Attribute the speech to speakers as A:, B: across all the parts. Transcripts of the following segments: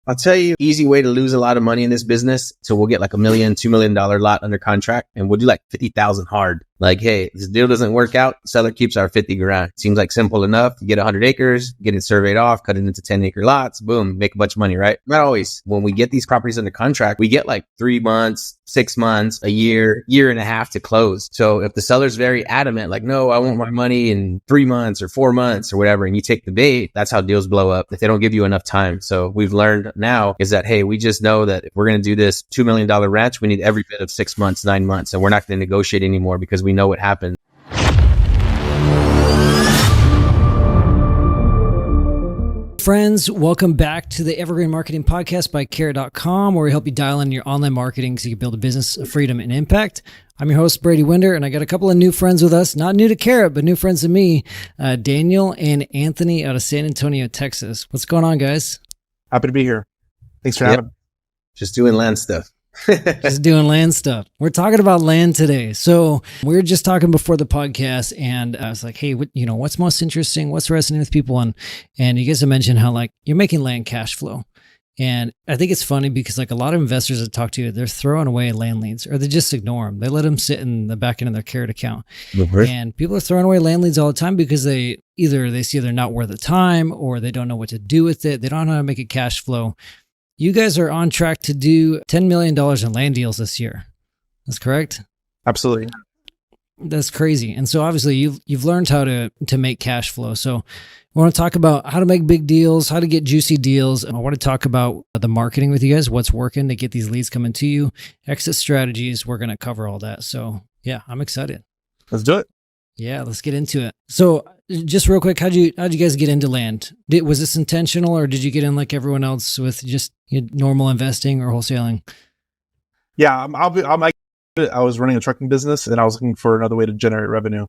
A: I'll tell you, easy way to lose a lot of money in this business. So we'll get like $1 million, $2 million lot under contract and we'll do like 50,000 hard. Like, hey, this deal doesn't work out. Seller keeps our 50 grand. Seems like simple enough. You get 100 acres, get it surveyed off, cut it into 10-acre lots, boom, make a bunch of money, right? Not always. When we get these properties under contract, we get like 3 months, 6 months, a year and a half to close. So if the seller's very adamant, like, no, I want my money in 3 months or 4 months or whatever, and you take the bait, that's how deals blow up if they don't give you enough time. So we've learned now is that, hey, we just know that if we're going to do this $2 million ranch, we need every bit of 6 months, 9 months, and we're not going to negotiate anymore because we know what happened.
B: Friends, welcome back to the Evergreen Marketing Podcast by Carrot.com, where we help you dial in your online marketing so you can build a business of freedom and impact. I'm your host, Brady Winder, and I got a couple of new friends with us, not new to Carrot, but new friends to me, Daniel and Anthony out of San Antonio, Texas. What's going on, guys?
C: Happy to be here. Thanks for having me.
A: Just doing land stuff.
B: Just doing land stuff. We're talking about land today. So we were just talking before the podcast, and I was like, hey, what's most interesting? What's resonating with people? And you guys have mentioned how like you're making land cash flow. And I think it's funny because like a lot of investors that talk to you, they're throwing away land leads or they just ignore them. They let them sit in the back end of their Carrot account. Mm-hmm. And people are throwing away land leads all the time because they see they're not worth the time or they don't know what to do with it. They don't know how to make it cash flow. You guys are on track to do $10 million in land deals this year. That's correct?
C: Absolutely.
B: That's crazy. And so obviously you've learned how to make cash flow. So we want to talk about how to make big deals, how to get juicy deals. I want to talk about the marketing with you guys, what's working to get these leads coming to you, exit strategies. We're going to cover all that. So yeah, I'm excited.
C: Let's do it.
B: Yeah, let's get into it. So just real quick, how'd you guys get into land? Was this intentional or did you get in like everyone else with just normal investing or wholesaling?
C: Yeah, I was running a trucking business and I was looking for another way to generate revenue.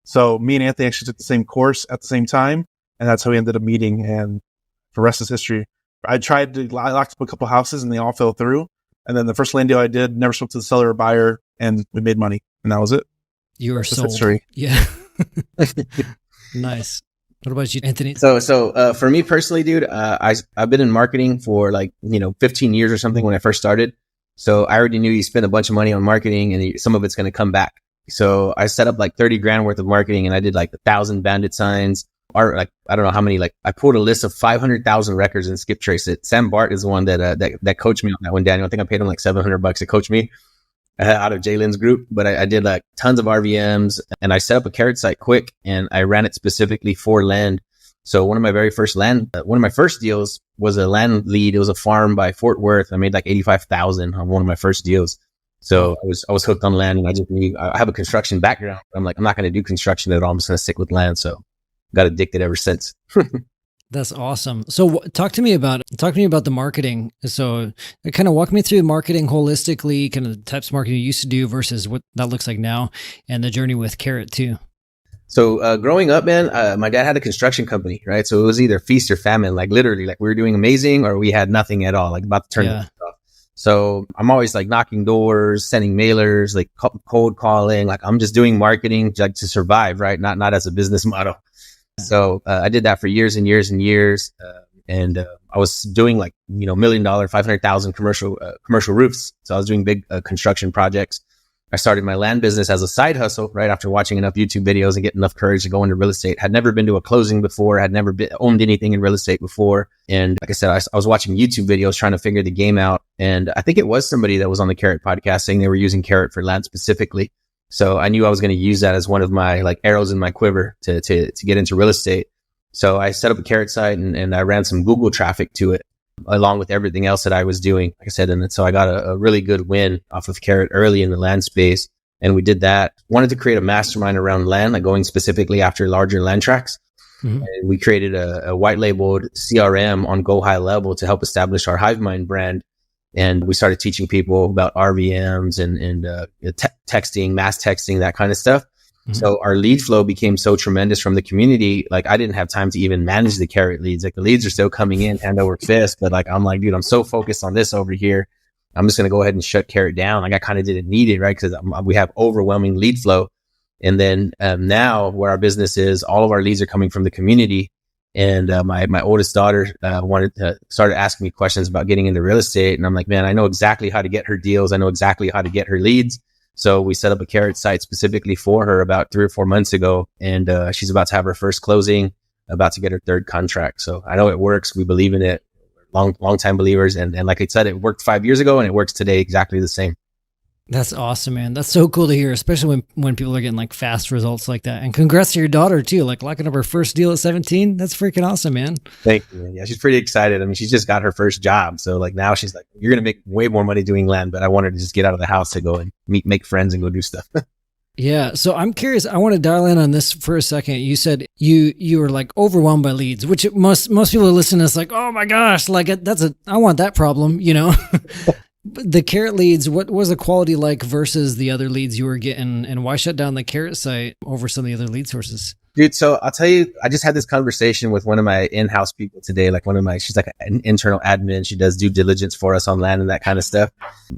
C: So me and Anthony actually took the same course at the same time, and that's how we ended up meeting. And the rest is history. I locked up a couple houses and they all fell through. And then the first land deal I did, never spoke to the seller or buyer, and we made money, and that was it.
B: You were sold. History. Yeah. Nice. What about you, Anthony?
A: So for me personally, dude, I've been in marketing for 15 years or something when I first started. So I already knew you spend a bunch of money on marketing and some of it's going to come back. So I set up like 30 grand worth of marketing and I did like 1,000 bandit signs or like, I don't know how many, I pulled a list of 500,000 records and skip trace it. Sam Bart is the one that coached me on that one, Daniel. I think I paid him like $700 to coach me out of Jalen's group, but I did like tons of RVMs and I set up a Carrot site quick and I ran it specifically for land. So one of my first deals was a land lead. It was a farm by Fort Worth. I made like 85,000 on one of my first deals. So I was hooked on land and I just knew I have a construction background. I'm like, I'm not going to do construction at all. I'm just going to stick with land. So got addicted ever since.
B: That's awesome. So talk to me about the marketing. So kind of walk me through marketing holistically, kind of the types of marketing you used to do versus what that looks like now and the journey with Carrot too.
A: So growing up, man, my dad had a construction company, right? So it was either feast or famine, like literally, like we were doing amazing or we had nothing at all, like about to turn the off. So I'm always like knocking doors, sending mailers, like cold calling, like I'm just doing marketing like to survive, right? Not as a business model. So I did that for years and years and years. And I was doing like, $1 million, 500,000 commercial roofs. So I was doing big construction projects. I started my land business as a side hustle right after watching enough YouTube videos and getting enough courage to go into real estate. Had never been to a closing before, had never owned anything in real estate before. And like I said, I was watching YouTube videos trying to figure the game out. And I think it was somebody that was on the Carrot podcast saying they were using Carrot for land specifically. So I knew I was going to use that as one of my like arrows in my quiver to get into real estate. So I set up a Carrot site and I ran some Google traffic to it along with everything else that I was doing. Like I said, and so I got a really good win off of Carrot early in the land space. And we did that. Wanted to create a mastermind around land, like going specifically after larger land tracts. Mm-hmm. And we created a white labeled CRM on Go High Level to help establish our HiveMind brand. And we started teaching people about RVMs and texting, mass texting, that kind of stuff. Mm-hmm. So our lead flow became so tremendous from the community. Like I didn't have time to even manage the Carrot leads. Like the leads are still coming in hand over fist, but like, I'm like, dude, I'm so focused on this over here. I'm just going to go ahead and shut Carrot down. Like I kind of didn't need it, right? Because we have overwhelming lead flow. And then now where our business is, all of our leads are coming from the community. And my oldest daughter started asking me questions about getting into real estate. And I'm like, man, I know exactly how to get her deals. I know exactly how to get her leads. So we set up a Carrot site specifically for her about 3 or 4 months ago. And she's about to have her first closing, about to get her third contract. So I know it works. We believe in it. Long time believers. And like I said, it worked 5 years ago and it works today exactly the same.
B: That's awesome, man. That's so cool to hear, especially when people are getting like fast results like that. And congrats to your daughter too, like locking up her first deal at 17. That's freaking awesome, man.
A: Thank you, man. Yeah, she's pretty excited. I mean, she's just got her first job. So like now she's like, you're going to make way more money doing land, but I want her to just get out of the house to go and make friends and go do stuff.
B: Yeah. So I'm curious. I want to dial in on this for a second. You said you were like overwhelmed by leads, which most people listening to this like, oh my gosh, like I want that problem, you know? The Carrot leads, what was the quality like versus the other leads you were getting, and why shut down the Carrot site over some of the other lead sources?
A: Dude, so I'll tell you, I just had this conversation with one of my in-house people today, like she's like an internal admin. She does due diligence for us on land and that kind of stuff.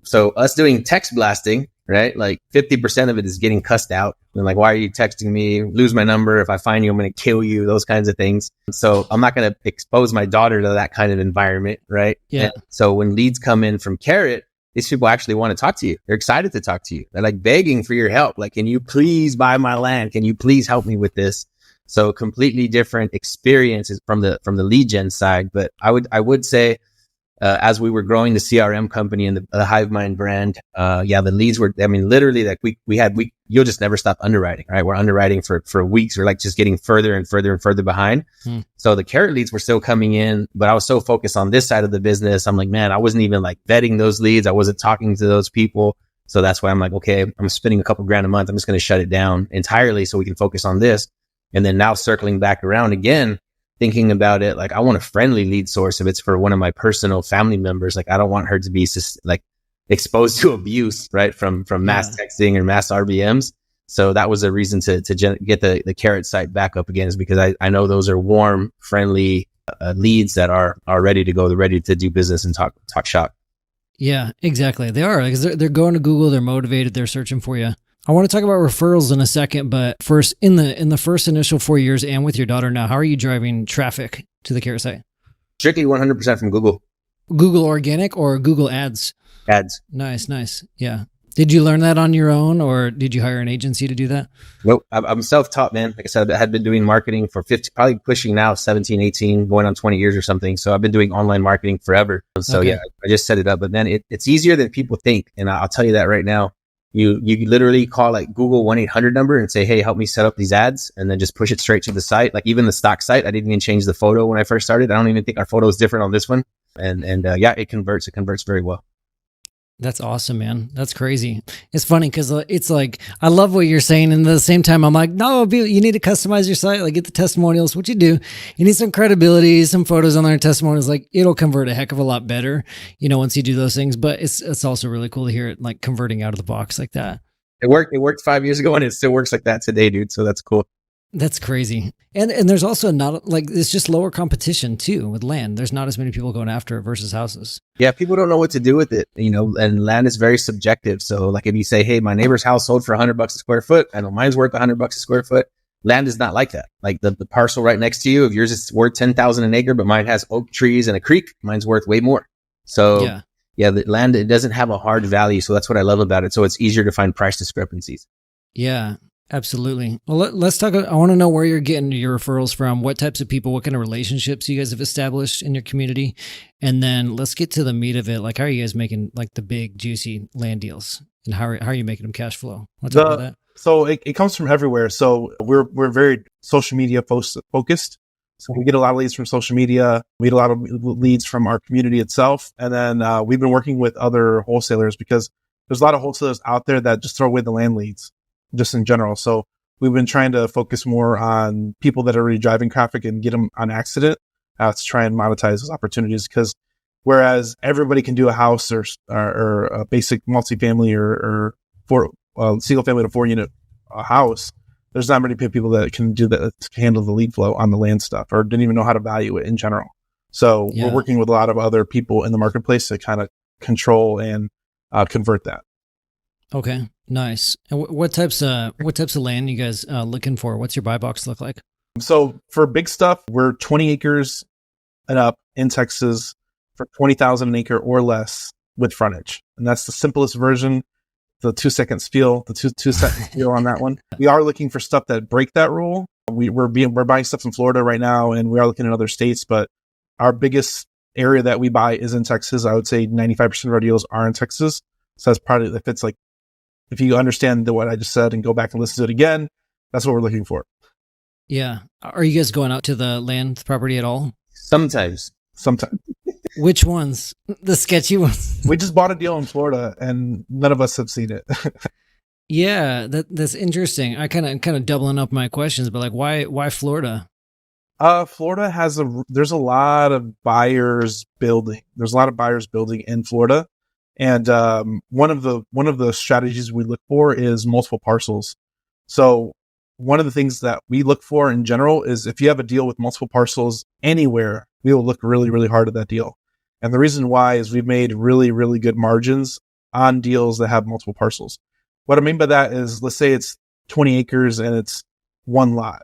A: So us doing text blasting, right? Like 50% of it is getting cussed out. And like, why are you texting me? Lose my number. If I find you, I'm going to kill you. Those kinds of things. So I'm not going to expose my daughter to that kind of environment, right?
B: Yeah.
A: And so when leads come in from Carrot, these people actually want to talk to you. They're excited to talk to you. They're like begging for your help. Like, can you please buy my land? Can you please help me with this? So completely different experiences from the lead gen side. But I would say, as we were growing the CRM company and the HiveMind brand, the leads were, I mean, literally like you'll just never stop underwriting, right? We're underwriting for weeks. We're like just getting further and further and further behind. So the Carrot leads were still coming in, but I was so focused on this side of the business. I'm like, man, I wasn't even like vetting those leads. I wasn't talking to those people. So that's why I'm like, okay, I'm spending a couple grand a month. I'm just going to shut it down entirely so we can focus on this. And then now circling back around again, thinking about it, like I want a friendly lead source. If it's for one of my personal family members, like I don't want her to be like exposed to abuse, right? From mass texting or mass RBMs. So that was a reason to get the Carrot site back up again, is because I know those are warm, friendly leads that are ready to go. They're ready to do business and talk shop. Yeah,
B: exactly. They are, because they're going to Google. They're motivated. They're searching for you. I want to talk about referrals in a second, but first, in the first initial 4 years and with your daughter now, how are you driving traffic to the Carrot site?
A: Strictly 100% from Google.
B: Google organic or Google ads?
A: Ads.
B: Nice. Yeah. Did you learn that on your own, or did you hire an agency to do that?
A: Nope. I'm self-taught, man. Like I said, I had been doing marketing for 50, probably pushing now 17, 18, going on 20 years or something. So I've been doing online marketing forever. So okay. Yeah, I just set it up. But then it's easier than people think. And I'll tell you that right now. You literally call like Google 1-800 number and say, hey, help me set up these ads, and then just push it straight to the site. Like even the stock site, I didn't even change the photo when I first started. I don't even think our photo is different on this one. And it converts. It converts very well.
B: That's awesome, man. That's crazy. It's funny because it's like, I love what you're saying. And at the same time, I'm like, no, you need to customize your site, like get the testimonials. What you do, you need some credibility, some photos on there, testimonials. Like it'll convert a heck of a lot better, once you do those things. But it's also really cool to hear it like converting out of the box like that.
A: It worked 5 years ago and it still works like that today, dude. So that's cool.
B: That's crazy. And there's also not like, it's just lower competition too with land. There's not as many people going after it versus houses.
A: Yeah. People don't know what to do with it, and land is very subjective. So like if you say, hey, my neighbor's house sold for $100 a square foot, I know mine's worth $100 a square foot. Land is not like that. Like the parcel right next to you, if yours is worth 10,000 an acre, but mine has oak trees and a creek, mine's worth way more. So the land, it doesn't have a hard value. So that's what I love about it. So it's easier to find price discrepancies.
B: Yeah. Absolutely. Well, let's talk. I want to know where you're getting your referrals from, what types of people, what kind of relationships you guys have established in your community. And then let's get to the meat of it. Like, how are you guys making like the big, juicy land deals? And how are you making them cash flow? Let's talk about that.
C: So it comes from everywhere. So we're very social media focused. So we get a lot of leads from social media. We get a lot of leads from our community itself. And then we've been working with other wholesalers, because there's a lot of wholesalers out there that just throw away the land leads, just in general. So we've been trying to focus more on people that are already driving traffic and get them on accident to try and monetize those opportunities. Because whereas everybody can do a house or a basic multifamily or single family to 4-unit house, there's not many people that can do that, to handle the lead flow on the land stuff, or didn't even know how to value it in general. So we're working with a lot of other people in the marketplace to kind of control and convert that.
B: Okay, nice. And what types of land you guys looking for? What's your buy box look like?
C: So for big stuff, we're 20 acres and up in Texas for 20,000 an acre or less with frontage. And that's the simplest version. The 2-second spiel, the two-second spiel on that one. We are looking for stuff that break that rule. We're buying stuff in Florida right now, and we are looking at other states, but our biggest area that we buy is in Texas. I would say 95% of our deals are in Texas. So that's probably, if you understand what I just said and go back and listen to it again, that's what we're looking for.
B: Yeah. Are you guys going out to the land property at all?
A: Sometimes.
B: Which ones? The sketchy ones?
C: We just bought a deal in Florida and none of us have seen it.
B: Yeah, that's interesting. I kind of doubling up my questions, but like, why Florida?
C: Florida there's a lot of buyers building. There's a lot of buyers building in Florida. And one of the strategies we look for is multiple parcels. So one of the things that we look for in general is if you have a deal with multiple parcels anywhere, we will look really, really hard at that deal. And the reason why is we've made really, really good margins on deals that have multiple parcels. What I mean by that is, let's say it's 20 acres and it's one lot.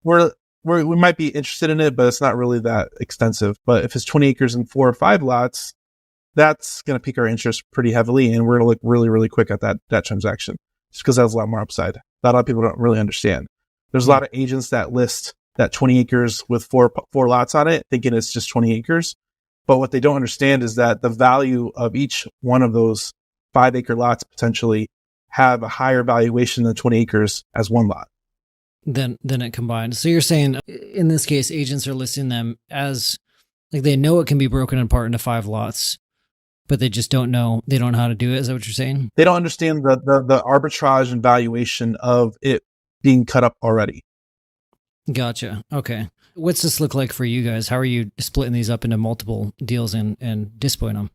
C: We might be interested in it, but it's not really that extensive. But if it's 20 acres and 4 or 5 lots, that's going to pique our interest pretty heavily. And we're going to look really, really quick at that transaction just because that's a lot more upside. That a lot of people don't really understand. There's a lot of agents that list that 20 acres with four lots on it, thinking it's just 20 acres. But what they don't understand is that the value of each one of those 5-acre lots potentially have a higher valuation than 20 acres as one lot.
B: Then it combined. So you're saying in this case, agents are listing them as like they know it can be broken apart into 5 lots, but they just don't know. They don't know how to do it. Is that what you're saying?
C: They don't understand the arbitrage and valuation of it being cut up already.
B: Gotcha. Okay. What's this look like for you guys? How are you splitting these up into multiple deals and dispoing them?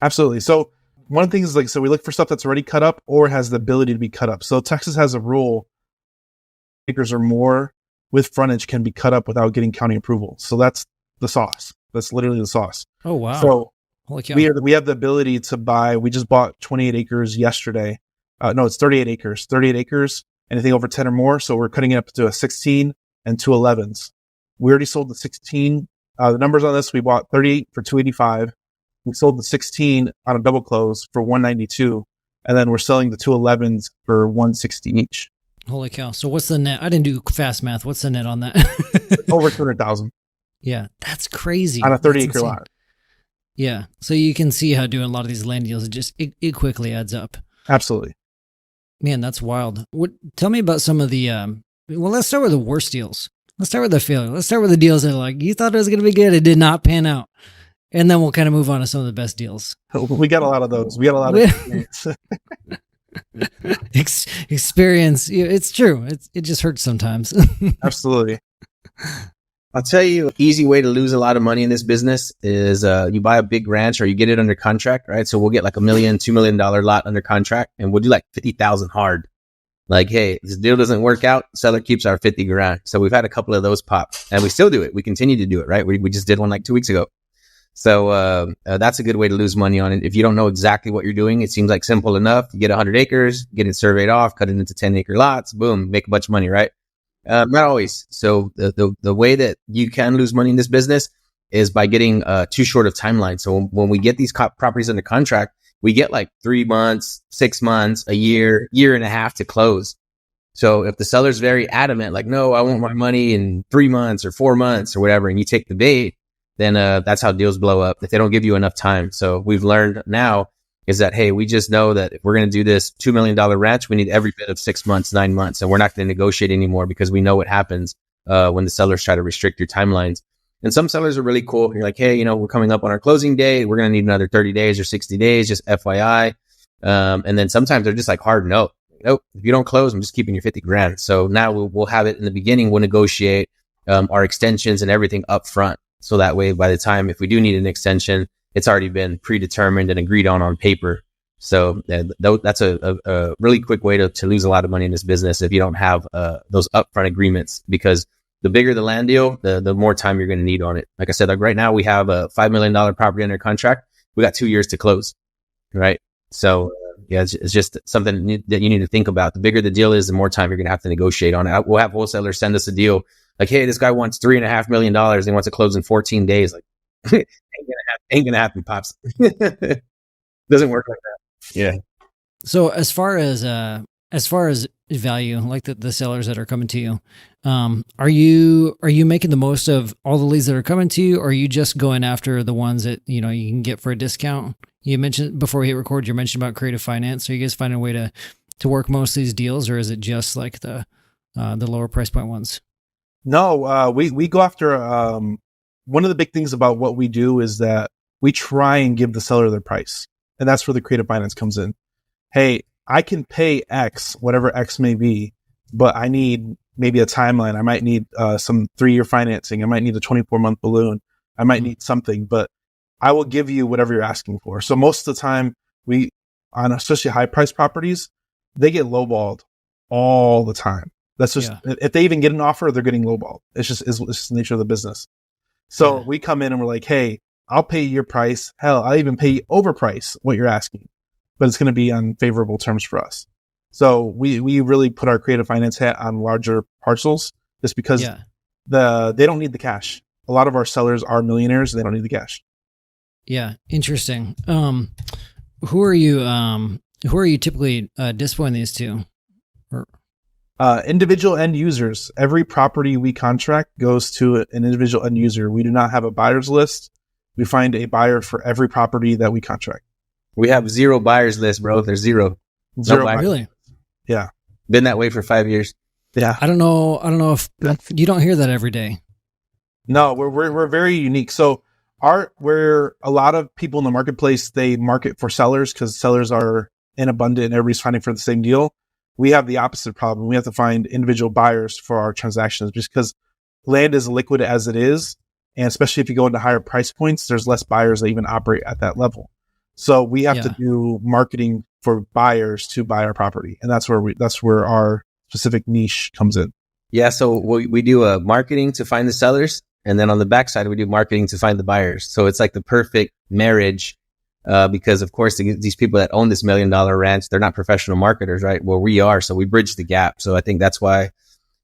C: Absolutely. So one of the things is we look for stuff that's already cut up or has the ability to be cut up. So Texas has a rule, acres or more with frontage can be cut up without getting county approval. So that's the sauce. That's literally the sauce.
B: Oh, wow.
C: So
B: holy cow.
C: we have the ability to buy, we just bought 28 acres yesterday. No, it's 38 acres. 38 acres, anything over 10 or more. So we're cutting it up to a 16 and 2 11s. We already sold the 16. The numbers on this, we bought 38 for 285. We sold the 16 on a double close for 192. And then we're selling the 2 11s for 160 each.
B: Holy cow. So what's the net? I didn't do fast math. What's the net on that?
C: Over 200,000.
B: Yeah, that's crazy.
C: On a 30-acre lot.
B: Yeah. So you can see how doing a lot of these land deals, it quickly adds up.
C: Absolutely.
B: Man, that's wild. Tell me about some of the, well, let's start with the worst deals. Let's start with the failure. Let's start with the deals that are like, you thought it was going to be good. It did not pan out. And then we'll kind of move on to some of the best deals.
C: We got a lot of those. We got a lot of experience.
B: Experience. It's true. It just hurts sometimes.
C: Absolutely.
A: I'll tell you, easy way to lose a lot of money in this business is you buy a big ranch or you get it under contract, right? So we'll get like $1 million, $2 million lot under contract and we'll do like 50,000 hard. Like, hey, this deal doesn't work out. Seller keeps our 50 grand. So we've had a couple of those pop and we still do it. We continue to do it, right? We just did one like 2 weeks ago. So that's a good way to lose money on it. If you don't know exactly what you're doing, it seems like simple enough. You get 100 acres, get it surveyed off, cut it into 10-acre lots, boom, make a bunch of money, right? Not always. So the way that you can lose money in this business is by getting too short of timeline. So when we get these properties under contract, we get like 3 months, 6 months, a year and a half to close. So if the seller's very adamant, like, no, I want my money in 3 months or 4 months or whatever, and you take the bait, then that's how deals blow up if they don't give you enough time. So we've learned now is that, hey, we just know that if we're going to do this $2 million ranch, we need every bit of 6 months, 9 months, and we're not going to negotiate anymore because we know what happens when the sellers try to restrict your timelines. And some sellers are really cool. You're like, hey, we're coming up on our closing date. We're going to need another 30 days or 60 days, just FYI. And then sometimes they're just like hard no. Nope, if you don't close, I'm just keeping your 50 grand. So now we'll have it in the beginning. We'll negotiate our extensions and everything up front. So that way, by the time, if we do need an extension, it's already been predetermined and agreed on paper. So that's a really quick way to lose a lot of money in this business if you don't have those upfront agreements, because the bigger the land deal, the more time you're going to need on it. Like I said, like right now we have a $5 million property under contract. We got 2 years to close, right? So yeah, it's just something that you need to think about. The bigger the deal is, the more time you're going to have to negotiate on it. We'll have wholesalers send us a deal Like, hey, this guy wants $3.5 million. And he wants to close in 14 days. Like, ain't gonna happen, pops. Doesn't work like that. Yeah.
B: So as far as value, like the sellers that are coming to you, are you making the most of all the leads that are coming to you, or are you just going after the ones that you can get for a discount? You mentioned before we hit record, you mentioned about creative finance. So you guys finding a way to work most of these deals, or is it just like the lower price point ones?
C: No, we go after. One of the big things about what we do is that we try and give the seller their price, and that's where the creative finance comes in. Hey, I can pay X, whatever X may be, but I need maybe a timeline. I might need some 3-year financing. I might need a 24-month balloon. I might need something, but I will give you whatever you're asking for. So most of the time, on especially high price properties, they get lowballed all the time. That's just, if they even get an offer, they're getting lowballed. It's just the nature of the business. So we come in and we're like, hey, I'll pay your price. Hell, I'll even pay you overprice what you're asking, but it's going to be on favorable terms for us. So we really put our creative finance hat on larger parcels just because they don't need the cash. A lot of our sellers are millionaires. They don't need the cash.
B: Yeah. Interesting. Who are you typically displaying these to?
C: Individual end users. Every property we contract goes to an individual end user. We do not have a buyer's list. We find a buyer for every property that we contract.
A: We have 0 buyers list, bro. There's 0.
C: Zero.
B: Really?
C: Yeah.
A: Been that way for 5 years.
C: Yeah.
B: I don't know if you don't hear that every day.
C: No, we're very unique. So where a lot of people in the marketplace, they market for sellers because sellers are in abundant and everybody's finding for the same deal. We have the opposite problem. We have to find individual buyers for our transactions just because land is liquid as it is. And especially if you go into higher price points, there's less buyers that even operate at that level. So we have to do marketing for buyers to buy our property. And that's where our specific niche comes in.
A: Yeah. So we do marketing to find the sellers. And then on the backside, we do marketing to find the buyers. So it's like the perfect marriage. Because of course these people that own this $1 million ranch, they're not professional marketers, right? Well, we are. So we bridge the gap. So I think that's why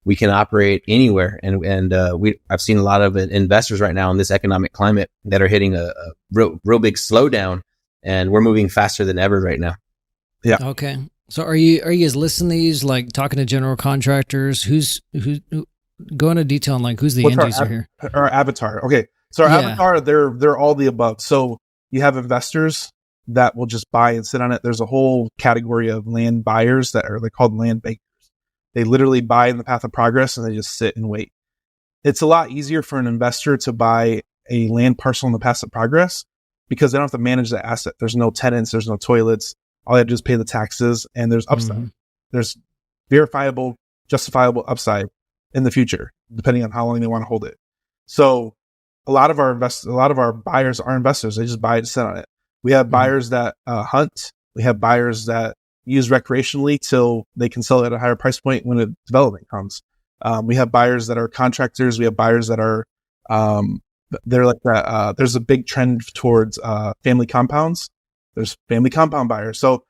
A: we can operate anywhere. And I've seen a lot of investors right now in this economic climate that are hitting a real big slowdown, and we're moving faster than ever right now.
C: Yeah.
B: Okay. So are you guys listing these, like talking to general contractors? Who's go into detail on like who's the end user here?
C: Our avatar. Okay. So our avatar, they're all the above. So you have investors that will just buy and sit on it. There's a whole category of land buyers they're called land bankers. They literally buy in the path of progress and they just sit and wait. It's a lot easier for an investor to buy a land parcel in the path of progress because they don't have to manage the asset. There's no tenants, there's no toilets. All they have to do is pay the taxes, and there's upside. Mm-hmm. There's verifiable, justifiable upside in the future, depending on how long they want to hold it. So a lot of our buyers are investors. They just buy it to sit on it. We have buyers that hunt. We have buyers that use recreationally till they can sell it at a higher price point when a development comes. We have buyers that are contractors. We have buyers that are they're like that. There's a big trend towards family compounds. There's family compound buyers. So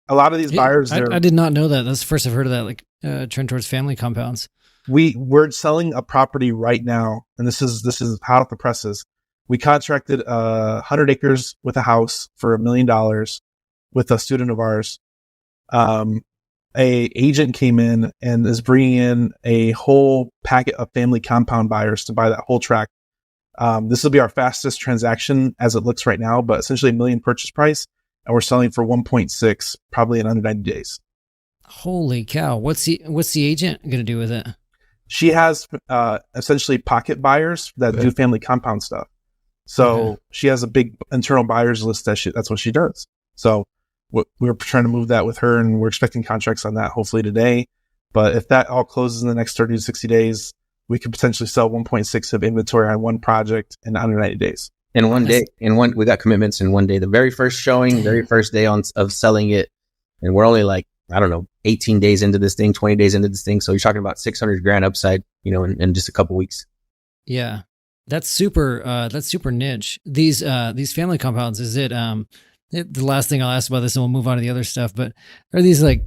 C: a lot of these buyers,
B: I did not know that. That's the first I've heard of that, like trend towards family compounds.
C: We're selling a property right now, and this is hot off the presses. We contracted 100 acres with a house for $1 million with a student of ours. A agent came in and is bringing in a whole packet of family compound buyers to buy that whole tract. This will be our fastest transaction as it looks right now, but essentially $1 million purchase price, and we're selling for 1.6 probably in under 90 days.
B: Holy cow! What's the agent going to do with it?
C: She has essentially pocket buyers that do family compound stuff. So she has a big internal buyers list that's what she does. So we're trying to move that with her, and we're expecting contracts on that hopefully today. But if that all closes in the next 30 to 60 days, we could potentially sell 1.6 of inventory on one project in under 90 days.
A: In one day, we got commitments in one day. The very first showing, very first day of selling it, and we're only like, I don't know, 18 days into this thing, 20 days into this thing. So you're talking about $600,000 upside, in just a couple weeks.
B: Yeah, that's super niche. These family compounds, is it? The last thing I'll ask about this, and we'll move on to the other stuff. But are these like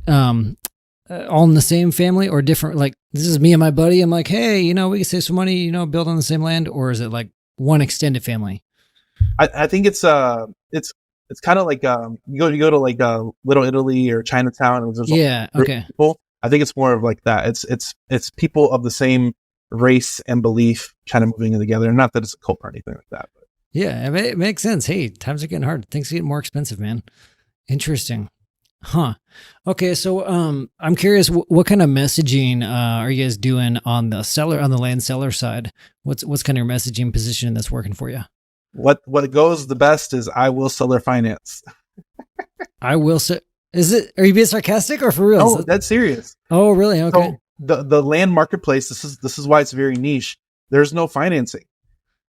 B: all in the same family or different? Like this is me and my buddy. I'm like, hey, we can save some money, build on the same land, or is it like one extended family?
C: I think it's kind of like you go to like Little Italy or Chinatown, and there's
B: okay.
C: people. I think it's more of like that. It's people of the same race and belief kind of moving in together. Not that it's a cult or anything like that. But.
B: Yeah, it makes sense. Hey, times are getting hard. Things are getting more expensive, man. Interesting. Huh. Okay, so I'm curious, what kind of messaging are you guys doing on the land seller side? What's kind of your messaging position that's working for you?
C: What goes the best is I will seller finance.
B: I will say, are you being sarcastic or for real?
C: Oh, that's serious.
B: Oh, really? Okay.
C: So the land marketplace, this is why it's very niche. There's no financing.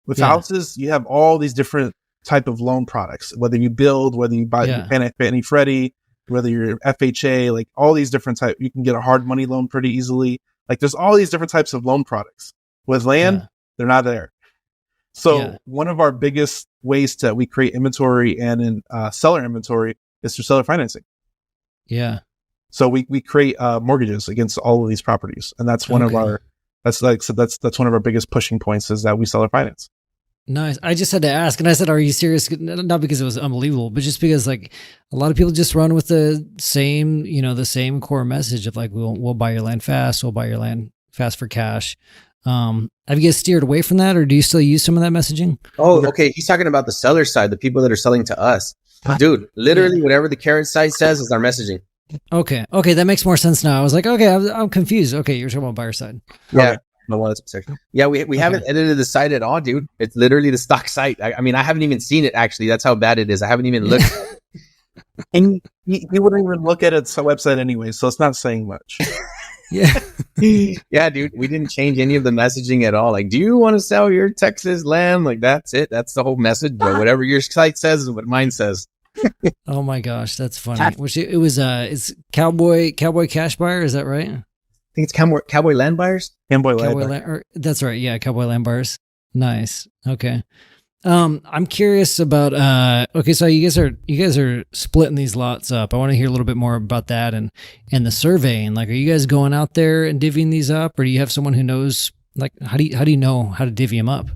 C: With houses, you have all these different type of loan products, whether you build, whether you buy Fannie Freddie, whether you're FHA, like all these different types. You can get a hard money loan pretty easily. Like there's all these different types of loan products. With land, they're not there. So one of our biggest ways that we create inventory and seller inventory is through seller financing.
B: Yeah.
C: So we create mortgages against all of these properties, and that's one of our that's one of our biggest pushing points is that we seller finance.
B: Nice. I just had to ask, and I said, "Are you serious?" Not because it was unbelievable, but just because like a lot of people just run with the same core message of like we'll buy your land fast, we'll buy your land fast for cash. Have you guys steered away from that, or do you still use some of that messaging?
A: Oh, okay. He's talking about the seller side, the people that are selling to us. Dude, literally whatever the carrot site says is our messaging.
B: Okay, that makes more sense now. I was like, okay, I'm confused. Okay, you're talking about buyer side.
A: Yeah. Yeah, we haven't edited the site at all, dude. It's literally the stock site. I mean, I haven't even seen it, actually. That's how bad it is. I haven't even looked.
C: And you wouldn't even look at its website anyway, so it's not saying much.
B: Yeah.
A: Yeah, dude, we didn't change any of the messaging at all. Like, do you want to sell your Texas land? Like, that's it. That's the whole message, bro. Whatever your site says is what mine says.
B: Oh my gosh, that's funny. It was it's Cowboy Cash Buyer, is that right?
A: I think it's Cowboy Land Buyers.
B: That's right. Yeah, Cowboy Land Buyers. Nice. Okay. I'm curious about okay, so you guys are splitting these lots up. I want to hear a little bit more about that and the surveying. Like, are you guys going out there and divvying these up, or do you have someone who knows? Like, how do you know how to divvy them up?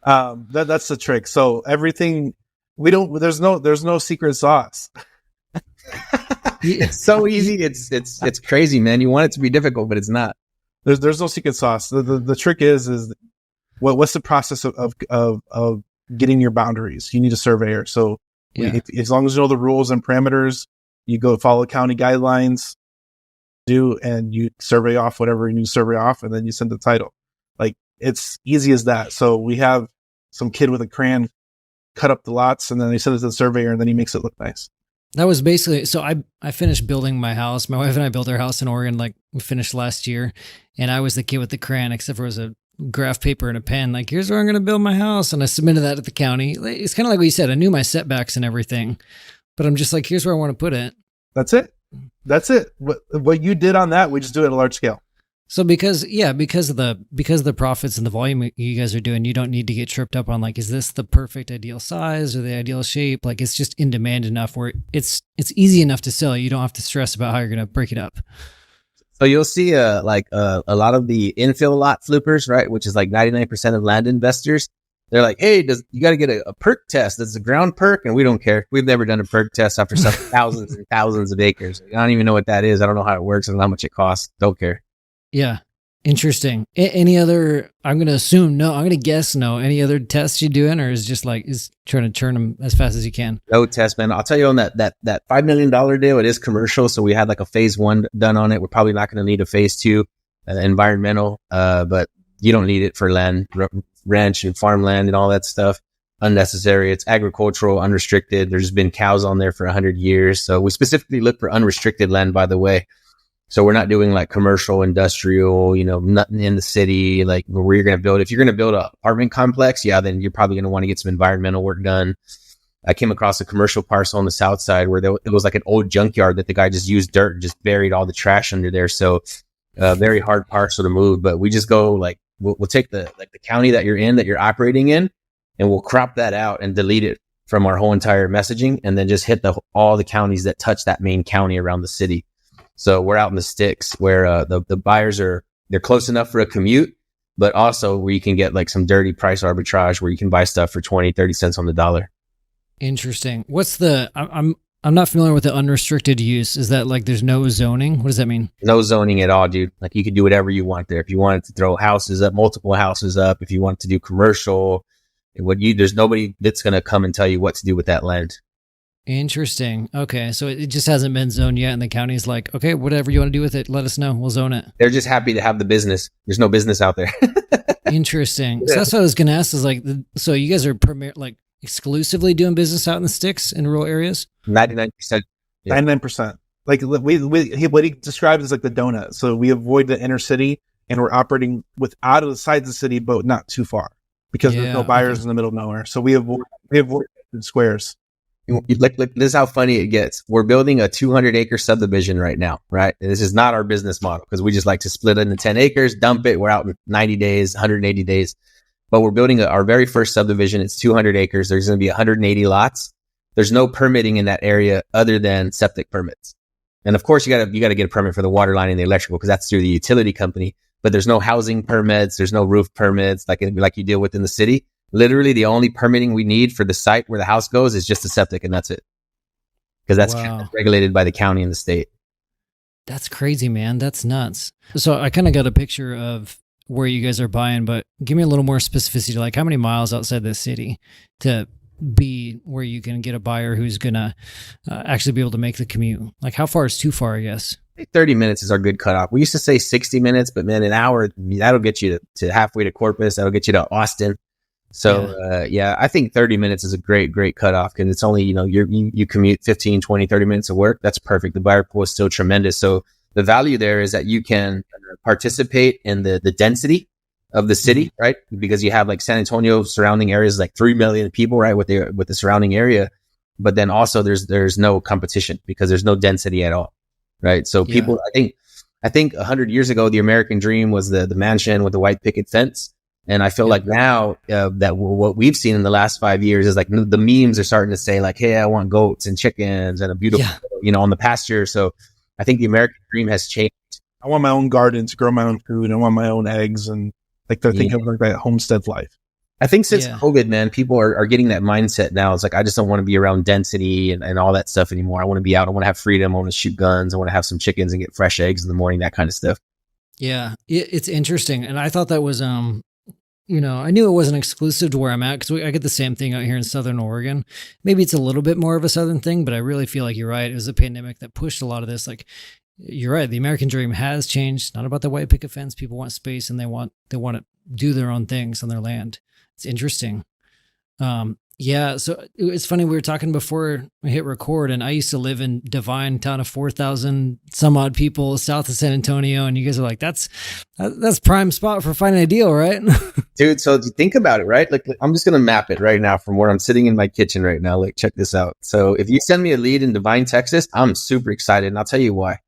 C: That's the trick. So everything we don't. There's no secret sauce.
A: It's so easy. It's crazy, man. You want it to be difficult, but it's not.
C: There's no secret sauce. The trick is what's the process of getting your boundaries? You need a surveyor. So as long as you know the rules and parameters, you go follow county guidelines, and you survey off whatever you need to survey off, and then you send the title. Like, it's easy as that. So we have some kid with a crayon cut up the lots, and then they send it to the surveyor, and then he makes it look nice.
B: That was basically, so I finished building my house. My wife and I built our house in Oregon, like we finished last year. And I was the kid with the crayon, except for it was a graph paper and a pen. Like, here's where I'm going to build my house. And I submitted that at the county. It's kind of like what you said. I knew my setbacks and everything, but I'm just like, here's where I want to put it.
C: That's it. What you did on that, we just do it at a large scale.
B: So because of the profits and the volume you guys are doing, you don't need to get tripped up on like, is this the perfect ideal size or the ideal shape? Like, it's just in demand enough where it's easy enough to sell. You don't have to stress about how you're going to break it up.
A: So you'll see a lot of the infill lot flippers, right? Which is like 99% of land investors. They're like, hey, you got to get a perk test. That's a ground perk. And we don't care. We've never done a perk test after some thousands and thousands of acres. I don't even know what that is. I don't know how it works and how much it costs. Don't care.
B: Yeah. Interesting. Any other, I'm going to assume no, I'm going to guess no. Any other tests you doing, or is just like, is trying to churn them as fast as you can?
A: No test, man. I'll tell you on that $5 million deal, it is commercial. So we had like a phase 1 done on it. We're probably not going to need a phase 2 environmental, but you don't need it for land, ranch and farmland and all that stuff. Unnecessary. It's agricultural, unrestricted. There's been cows on there for 100 years. So we specifically look for unrestricted land, by the way. So we're not doing like commercial, industrial, nothing in the city, like where you're going to build. If you're going to build an apartment complex, then you're probably going to want to get some environmental work done. I came across a commercial parcel on the south side where it was like an old junkyard that the guy just used dirt and just buried all the trash under there. So very hard parcel to move, but we just go like, we'll take the county that you're operating in, and we'll crop that out and delete it from our whole entire messaging, and then just hit all the counties that touch that main county around the city. So we're out in the sticks where the buyers they're close enough for a commute, but also where you can get like some dirty price arbitrage where you can buy stuff for 20, 30 cents on the dollar.
B: Interesting. I'm not familiar with the unrestricted use. Is that like there's no zoning? What does that mean?
A: No zoning at all, dude. Like you can do whatever you want there. If you wanted to throw houses up, multiple houses up, if you want to do commercial, there's nobody that's going to come and tell you what to do with that land.
B: Interesting. Okay. So it just hasn't been zoned yet. And the county's like, okay, whatever you want to do with it, let us know. We'll zone it.
A: They're just happy to have the business. There's no business out there.
B: Interesting.
A: Yeah.
B: So that's what I was going to ask is like, so you guys are exclusively doing business out in the sticks in rural areas?
A: 99%.
C: Yeah. 99%. Like what he described as like the donut. So we avoid the inner city and we're operating out of the sides of the city, but not too far because there's no buyers in the middle of nowhere. So we avoid squares.
A: Like, this is how funny it gets. We're building a 200-acre subdivision right now, right? And this is not our business model because we just like to split it into 10 acres, dump it. We're out in 90 days, 180 days. But we're building our very first subdivision. It's 200 acres. There's going to be 180 lots. There's no permitting in that area other than septic permits. And of course, you got to get a permit for the water line and the electrical because that's through the utility company. But there's no housing permits. There's no roof permits like you deal with in the city. Literally, the only permitting we need for the site where the house goes is just a septic, and that's it. Because that's regulated by the county and the state.
B: That's crazy, man. That's nuts. So I kind of got a picture of where you guys are buying, but give me a little more specificity, like how many miles outside the city to be where you can get a buyer who's going to actually be able to make the commute? Like how far is too far, I guess?
A: 30 minutes is our good cutoff. We used to say 60 minutes, but man, an hour, that'll get you to halfway to Corpus. That'll get you to Austin. So, I think 30 minutes is a great cutoff because it's only, you commute 15, 20, 30 minutes of work. That's perfect. The buyer pool is still tremendous. So the value there is that you can participate in the density of the city, right? Because you have like San Antonio surrounding areas, like 3 million people, right? With the surrounding area. But then also there's no competition because there's no density at all. Right. So people, I think 100 years ago, the American dream was the mansion with the white picket fence. And I feel like now that what we've seen in the last 5 years is like the memes are starting to say like, hey, I want goats and chickens and a beautiful, on the pasture. So I think the American dream has changed.
C: I want my own garden to grow my own food. I want my own eggs and like they're thinking of like that homestead life.
A: I think since COVID, man, people are getting that mindset now. It's like, I just don't want to be around density and all that stuff anymore. I want to be out. I want to have freedom. I want to shoot guns. I want to have some chickens and get fresh eggs in the morning, that kind of stuff.
B: Yeah, it's interesting. And I thought that was, I knew it wasn't exclusive to where I'm at because I get the same thing out here in Southern Oregon. Maybe it's a little bit more of a Southern thing, but I really feel like you're right. It was the pandemic that pushed a lot of this. Like, you're right. The American dream has changed. It's not about the white picket fence. People want space and they want to do their own things on their land. It's interesting. So it's funny. We were talking before we hit record, and I used to live in Divine, town of 4,000 some odd people south of San Antonio. And you guys are like, that's prime spot for finding a deal, right?
A: Dude, so if you think about it, right? Like, I'm just going to map it right now from where I'm sitting in my kitchen right now. Like, check this out. So if you send me a lead in Divine, Texas, I'm super excited. And I'll tell you why.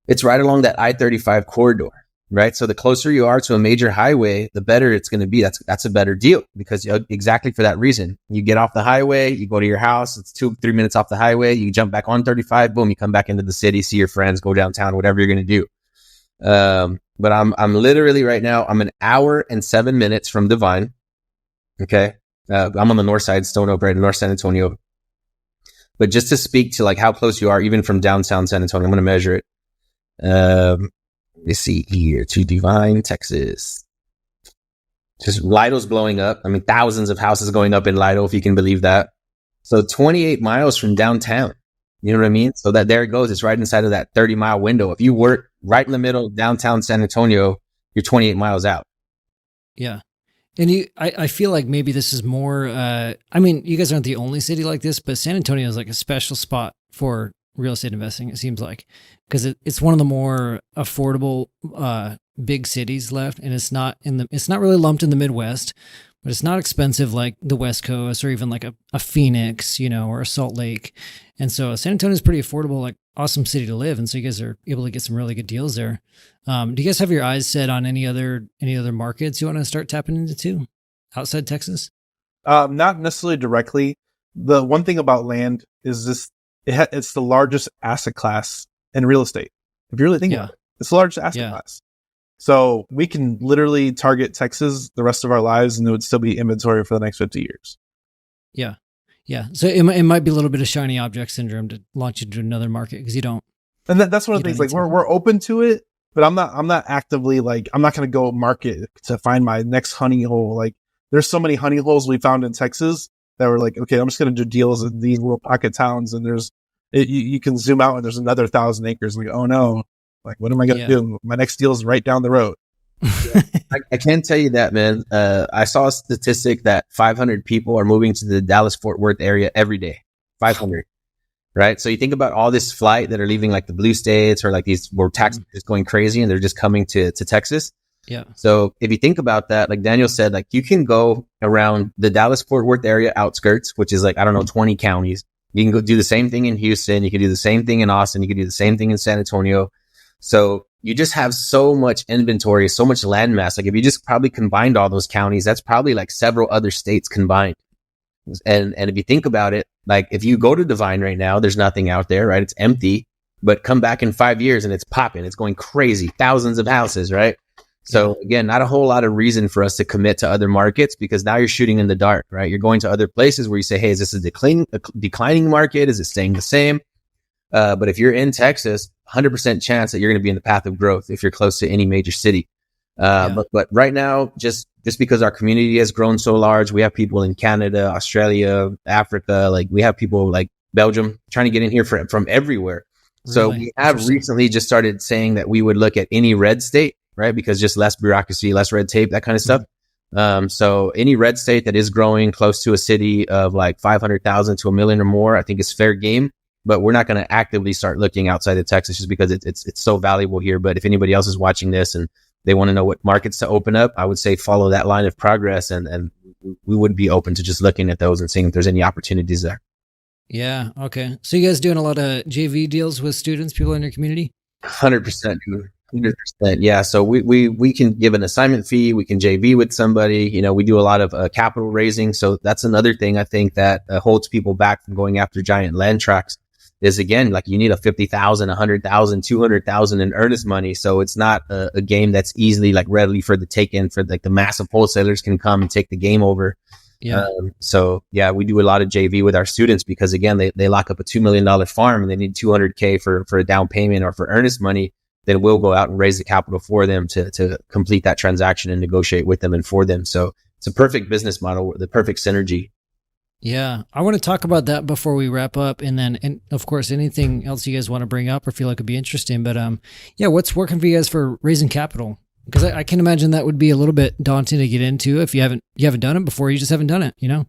A: It's right along that I-35 corridor. Right. So the closer you are to a major highway, the better it's going to be. That's a better deal because exactly for that reason, you get off the highway, you go to your house. It's 2-3 minutes off the highway. You jump back on 35. Boom. You come back into the city, see your friends, go downtown, whatever you're going to do. But I'm literally right now, I'm an hour and 7 minutes from Divine. Okay. I'm on the north side, Stone Oak, right in North San Antonio. But just to speak to like how close you are, even from downtown San Antonio, I'm going to measure it. Let's see here to Divine, Texas. Just Lido's blowing up. I mean, thousands of houses going up in Lido, if you can believe that. So 28 miles from downtown. You know what I mean? So that there it goes. It's right inside of that 30-mile window. If you work right in the middle of downtown San Antonio, you're 28 miles out.
B: Yeah. And I feel like maybe this is more, you guys aren't the only city like this, but San Antonio is like a special spot for real estate investing, it seems like, because it's one of the more affordable big cities left, and it's not really lumped in the Midwest, but it's not expensive like the West Coast or even like a Phoenix, or a Salt Lake. And so San Antonio is pretty affordable, like awesome city to live. And so you guys are able to get some really good deals there. Do you guys have your eyes set on any other markets you want to start tapping into outside Texas?
C: Not necessarily directly. The one thing about land is it's the largest asset class in real estate. If you really think about it, it's the largest asset class. So we can literally target Texas the rest of our lives, and it would still be inventory for the next 50 years.
B: Yeah. Yeah. So it might be a little bit of shiny object syndrome to launch you to another market because you don't.
C: And that's one of the things, like we're open to it, but I'm not actively like, I'm not going to go market to find my next honey hole. Like there's so many honey holes we found in Texas that were like, okay, I'm just going to do deals in these little pocket towns. And you can zoom out and there's another 1,000 acres. Like, oh no, like, what am I going to do? My next deal is right down the road.
A: I can tell you that, man. I saw a statistic that 500 people are moving to the Dallas-Fort Worth area every day. 500, right? So you think about all this flight that are leaving like the blue states or like these where tax is going crazy and they're just coming to Texas.
B: Yeah.
A: So if you think about that, like Daniel said, like you can go around the Dallas-Fort Worth area outskirts, which is like, I don't know, 20 counties. You can go do the same thing in Houston. You can do the same thing in Austin. You can do the same thing in San Antonio. So you just have so much inventory, so much land mass. Like if you just probably combined all those counties, that's probably like several other states combined. And if you think about it, like if you go to Divine right now, there's nothing out there, right? It's empty, but come back in 5 years and it's popping. It's going crazy. Thousands of houses, right? So again, not a whole lot of reason for us to commit to other markets because now you're shooting in the dark, right? You're going to other places where you say, hey, is this a declining market? Is it staying the same? But if you're in Texas, 100% chance that you're going to be in the path of growth if you're close to any major city. But right now, just because our community has grown so large, we have people in Canada, Australia, Africa, like we have people like Belgium trying to get in here from everywhere. Really? So we have recently just started saying that we would look at any red state, right? Because just less bureaucracy, less red tape, that kind of stuff. So any red state that is growing close to a city of like 500,000 to 1 million or more, I think is fair game. But we're not going to actively start looking outside of Texas just because it's so valuable here. But if anybody else is watching this and they want to know what markets to open up, I would say follow that line of progress, and we would be open to just looking at those and seeing if there's any opportunities there.
B: Yeah. Okay. So you guys doing a lot of JV deals with students, people in your community?
A: 100%. 100%. Yeah. So we can give an assignment fee. We can JV with somebody. You know, we do a lot of capital raising. So that's another thing I think that holds people back from going after giant land tracts. Is again, like you need a 50,000, 100,000, 200,000 in earnest money. So it's not a game that's easily like readily for the take in for like the massive wholesalers can come and take the game over.
B: Yeah.
A: So yeah, we do a lot of JV with our students because again, they lock up a $2 million farm and they need 200K for a down payment or for earnest money. Then we'll go out and raise the capital for them to complete that transaction and negotiate with them and for them. So it's a perfect business model, the perfect synergy.
B: Yeah, I want to talk about that before we wrap up, and of course anything else you guys want to bring up or feel like would be interesting. But yeah, what's working for you guys for raising capital? Because I can imagine that would be a little bit daunting to get into if you haven't done it before. You just haven't done it, you know?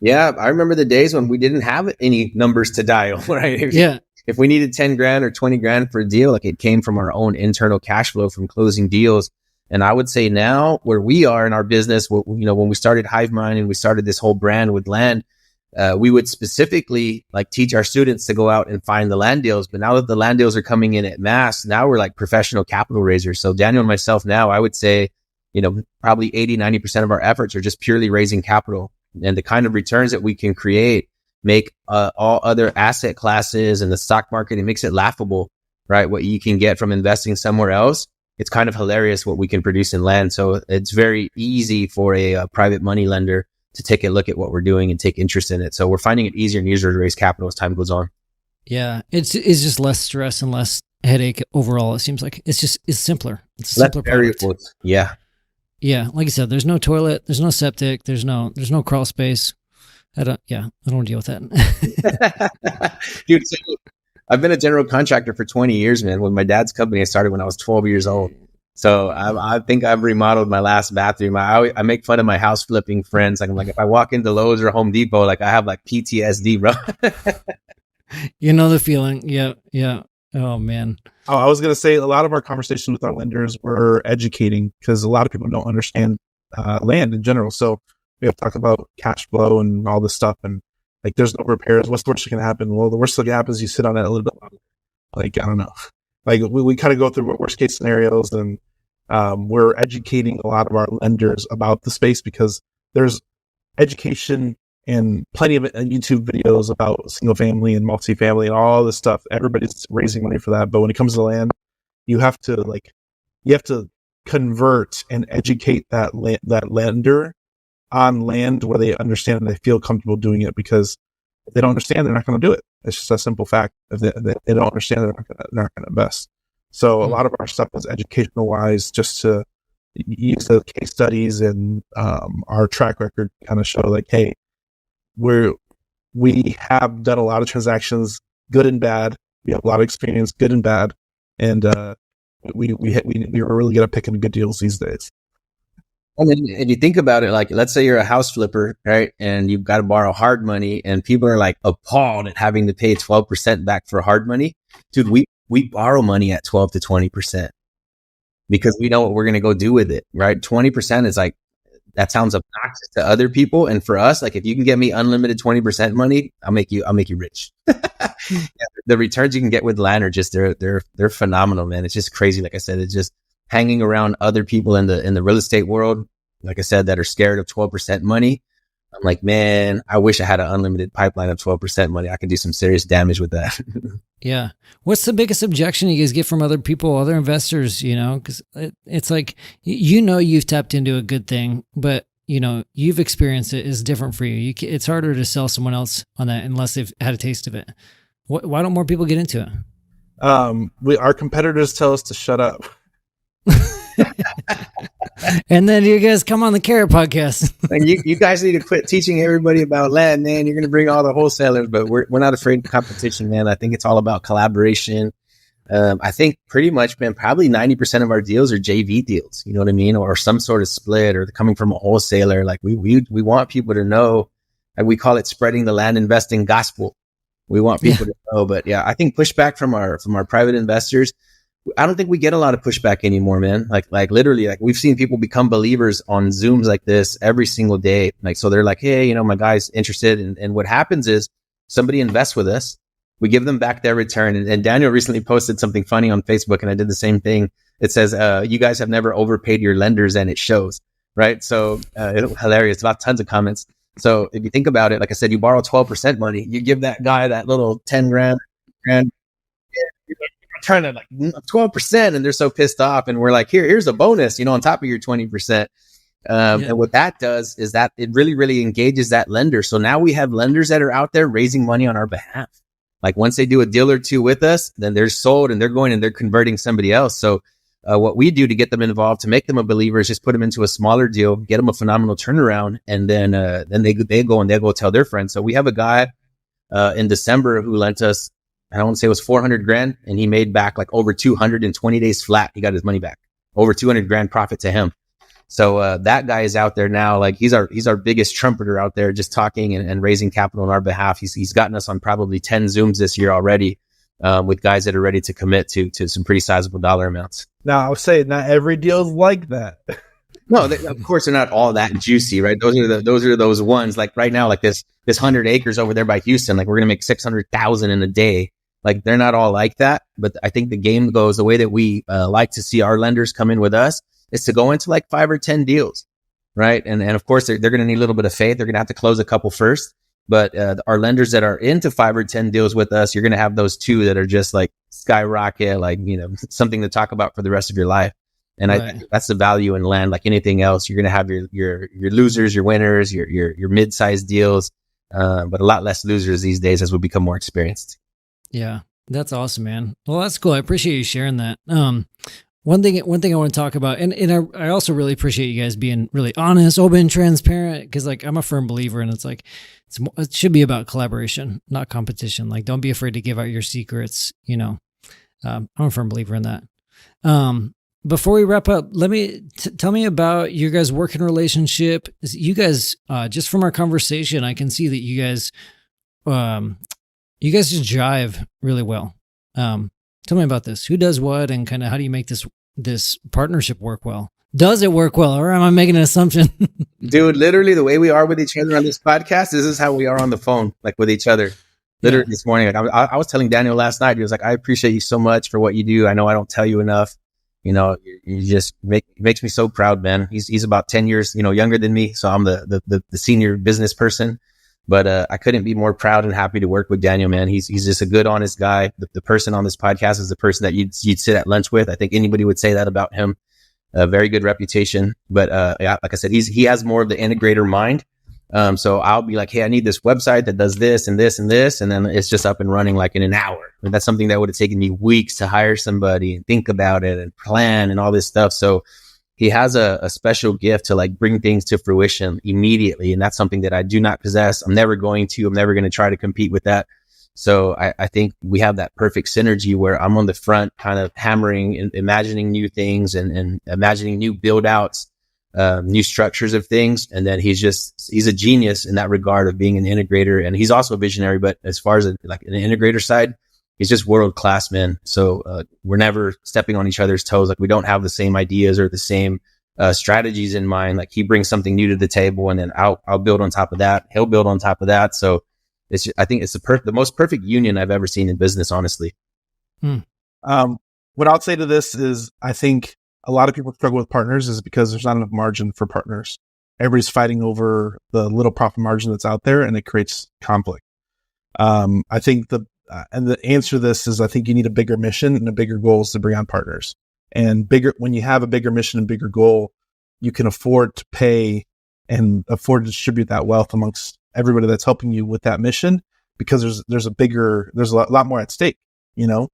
A: Yeah, I remember the days when we didn't have any numbers to dial. Right?
B: Yeah.
A: If we needed 10 grand or 20 grand for a deal, like it came from our own internal cash flow from closing deals. And I would say now where we are in our business, you know, when we started HiveMind and we started this whole brand with land, we would specifically like teach our students to go out and find the land deals. But now that the land deals are coming in at mass, now we're like professional capital raisers. So Daniel and myself now, I would say, you know, probably 80-90% of our efforts are just purely raising capital. And the kind of returns that we can create make all other asset classes and the stock market, it makes it laughable, right? What you can get from investing somewhere else. It's kind of hilarious what we can produce in land. So it's very easy for a private money lender to take a look at what we're doing and take interest in it. So we're finding it easier and easier to raise capital as time goes on.
B: Yeah, it's just less stress and less headache overall. It seems like it's simpler. It's a simpler product.
A: Yeah.
B: Yeah, like you said, there's no toilet, there's no septic, there's no crawl space. I don't want to deal with that.
A: Dude, so I've been a general contractor for 20 years, man. With my dad's company, I started when I was 12 years old. So I think I've remodeled my last bathroom. I make fun of my house flipping friends. Like, I'm like, if I walk into Lowe's or Home Depot, like I have like PTSD, bro.
B: You know the feeling. Yeah. Yeah. Oh man.
C: Oh, I was going to say a lot of our conversations with our lenders were educating because a lot of people don't understand land in general. So we have talked about cash flow and all this stuff, and like there's no repairs. What's the worst that can happen? Well, the worst that can happen is you sit on it a little bit longer. Like, I don't know. Like we kind of go through worst case scenarios, and we're educating a lot of our lenders about the space because there's education and plenty of YouTube videos about single family and multifamily and all this stuff. Everybody's raising money for that. But when it comes to land, you have to convert and educate that lender on land where they understand and they feel comfortable doing it, because if they don't understand, they're not going to do it. It's just a simple fact. If they don't understand, they're not going to invest. So a lot of our stuff is educational wise, just to use the case studies and our track record kind of show like, hey, we have done a lot of transactions, good and bad. We have a lot of experience, good and bad, and we are really good at picking good deals these days.
A: And you think about it, like, let's say you're a house flipper, right? And you've got to borrow hard money, and people are like appalled at having to pay 12% back for hard money. Dude, we borrow money at 12 to 20% because we know what we're going to go do with it, right? 20% is like, that sounds obnoxious to other people. And for us, like, if you can get me unlimited 20% money, I'll make you rich. Yeah, the returns you can get with land are just, they're phenomenal, man. It's just crazy. Like I said, it's just hanging around other people in the real estate world, like I said, that are scared of 12% money. I'm like, man, I wish I had an unlimited pipeline of 12% money. I could do some serious damage with that.
B: Yeah. What's the biggest objection you guys get from other people, other investors, because it's like, you've tapped into a good thing, but you've experienced it is different for you. It's harder to sell someone else on that unless they've had a taste of it. Why don't more people get into it?
C: Our competitors tell us to shut up.
B: And then you guys come on the Carrot podcast.
A: And you guys need to quit teaching everybody about land, man. You're going to bring all the wholesalers, but we're not afraid of competition, man. I think it's all about collaboration. I think pretty much, man, probably 90% of our deals are JV deals, you know what I mean? Or some sort of split, or coming from a wholesaler. Like we want people to know, and we call it spreading the land investing gospel. We want people to know, but yeah, I think pushback from our private investors, I don't think we get a lot of pushback anymore, man. Like literally, like we've seen people become believers on Zooms like this every single day. Like, so they're like, hey, my guy's interested. And what happens is somebody invests with us. We give them back their return. And Daniel recently posted something funny on Facebook, and I did the same thing. It says, you guys have never overpaid your lenders, and it shows, right? So it's hilarious. About tons of comments. So if you think about it, like I said, you borrow 12% money, you give that guy that little 10 grand, trying to like 12%, and they're so pissed off, and we're like, here's a bonus, on top of your 20%. And what that does is that it really, really engages that lender. So now we have lenders that are out there raising money on our behalf. Like once they do a deal or two with us, then they're sold and they're going and they're converting somebody else. So what we do to get them involved, to make them a believer, is just put them into a smaller deal, get them a phenomenal turnaround, and then they go and they'll go tell their friends. So we have a guy in December who lent us, I don't want to say it was 400 grand, and he made back like over 200 in 20 days flat. He got his money back, over 200 grand profit to him. So that guy is out there now. Like he's our biggest trumpeter out there, just talking and raising capital on our behalf. He's gotten us on probably 10 Zooms this year already, with guys that are ready to commit to some pretty sizable dollar amounts.
C: Now I'll say not every deal is like that.
A: No, of course they're not all that juicy, right? Those are those ones. Like right now, like this 100 acres over there by Houston, like we're gonna make 600,000 in a day. Like they're not all like that, but I think the game goes the way that we like to see our lenders come in with us is to go into like 5 or 10 deals, right? And of course they're going to need a little bit of faith. They're going to have to close a couple first, but our lenders that are into 5 or 10 deals with us, you're going to have those 2 that are just like skyrocket, like something to talk about for the rest of your life. And right. I think that's the value in land. Like anything else, you're going to have your losers, your winners, your mid-sized deals, but a lot less losers these days as we become more experienced.
B: Yeah, that's awesome, man. Well, that's cool. I appreciate you sharing that. One thing I want to talk about, and I also really appreciate you guys being really honest, open, transparent, because like I'm a firm believer, and it's like it should be about collaboration, not competition. Like don't be afraid to give out your secrets. I'm a firm believer in that. Before we wrap up, let me tell me about your guys' working relationship. You guys, just from our conversation, I can see that you guys just jive really well. Tell me about this. Who does what, and kind of how do you make this partnership work well? Does it work well, or am I making an assumption?
A: Dude, literally the way we are with each other on this podcast, this is how we are on the phone, like with each other. Literally this morning, like I was telling Daniel last night, he was like, I appreciate you so much for what you do. I know I don't tell you enough. You just makes me so proud, man. He's about 10 years, younger than me. So I'm the senior business person. But I couldn't be more proud and happy to work with Daniel, man. He's just a good, honest guy. The person on this podcast is the person that you'd sit at lunch with. I think anybody would say that about him. A very good reputation. But yeah, like I said, he has more of the integrator mind. So I'll be like, hey, I need this website that does this and this and this. And then it's just up and running like in an hour. And that's something that would have taken me weeks to hire somebody and think about it and plan and all this stuff. So he has a special gift to like bring things to fruition immediately. And that's something that I do not possess. I'm never going to try to compete with that. So I think we have that perfect synergy where I'm on the front kind of hammering and imagining new things and imagining new build outs, new structures of things. And then he's a genius in that regard of being an integrator. And he's also a visionary, but as far as like an integrator side, he's just world class, man. So we're never stepping on each other's toes. Like we don't have the same ideas or the same strategies in mind. Like he brings something new to the table, and then I'll build on top of that. He'll build on top of that. So I think it's the most perfect union I've ever seen in business, honestly.
C: What I'll say to this is, I think a lot of people struggle with partners is because there's not enough margin for partners. Everybody's fighting over the little profit margin that's out there, and it creates conflict. I think and the answer to this is, I think you need a bigger mission and a bigger goals to bring on partners. And when you have a bigger mission and bigger goal, you can afford to pay and afford to distribute that wealth amongst everybody that's helping you with that mission, because there's a lot more at stake. You know,